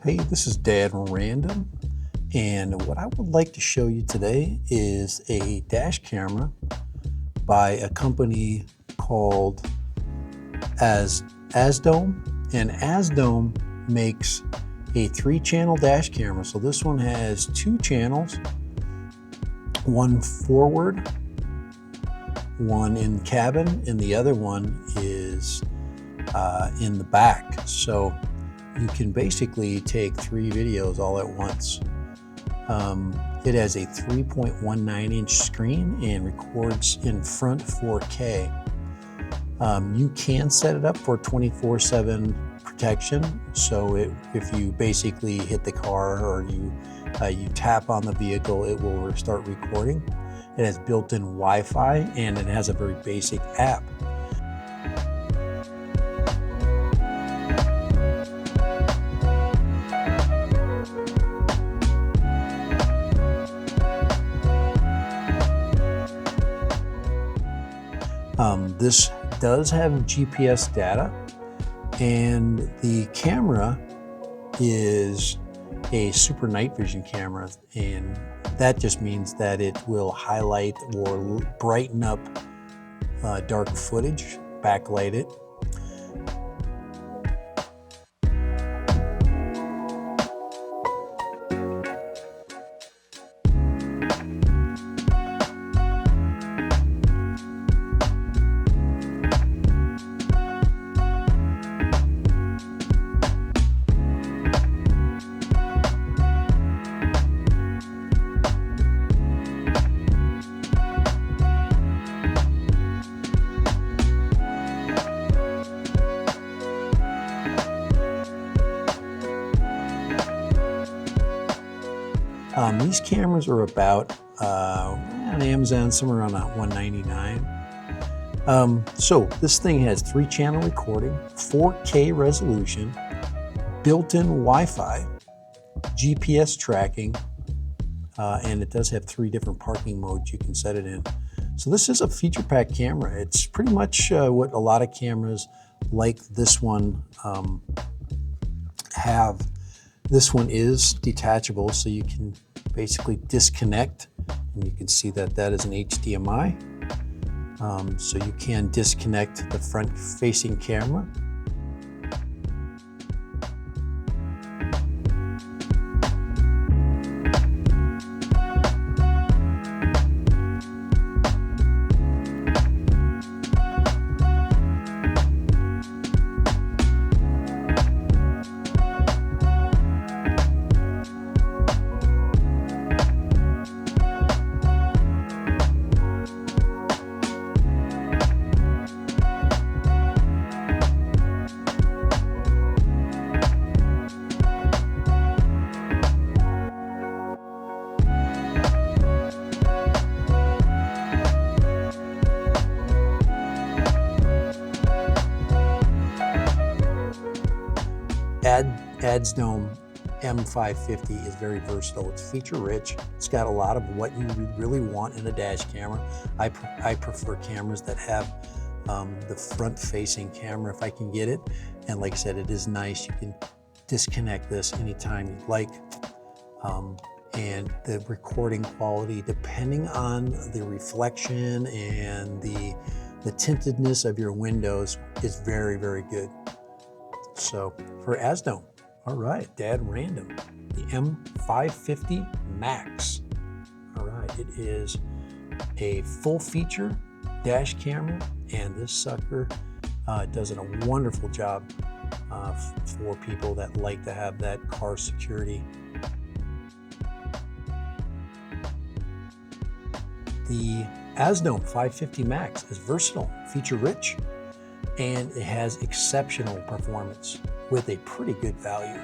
Hey, this is Dad Random, and what I would like to show you today is a dash camera by a company called AZDOME, and AZDOME makes a 3-channel dash camera. So this one has 2 channels, one forward, one in cabin, and the other one is in the back. So you can basically take 3 videos all at once. It has a 3.19-inch screen and records in front 4K. You can set it up for 24/7 protection. So if you basically hit the car or you tap on the vehicle, it will start recording. It has built-in Wi-Fi and it has a very basic app. This does have GPS data, and the camera is a super night vision camera, and that just means that it will highlight or brighten up dark footage, backlight it. These cameras are about on Amazon somewhere around $199. So this thing has 3-channel recording, 4K resolution, built-in Wi-Fi, GPS tracking, and it does have 3 different parking modes you can set it in. So this is a feature-packed camera. It's pretty much what a lot of cameras like this one have. This one is detachable, so you can basically disconnect, and you can see that that is an HDMI. So you can disconnect the front-facing camera. AZDOME M550 is very versatile. It's feature rich. It's got a lot of what you really want in a dash camera. I prefer cameras that have the front facing camera if I can get it. And like I said, it is nice. You can disconnect this anytime you'd like. And the recording quality, depending on the reflection and the tintedness of your windows, is very, very good. So for AZDOME, all right, Dad Random, the M550 Max. All right, it is a full feature dash camera, and this sucker does a wonderful job for people that like to have that car security. The AZDOME 550 Max is versatile, feature rich, and it has exceptional performance with a pretty good value.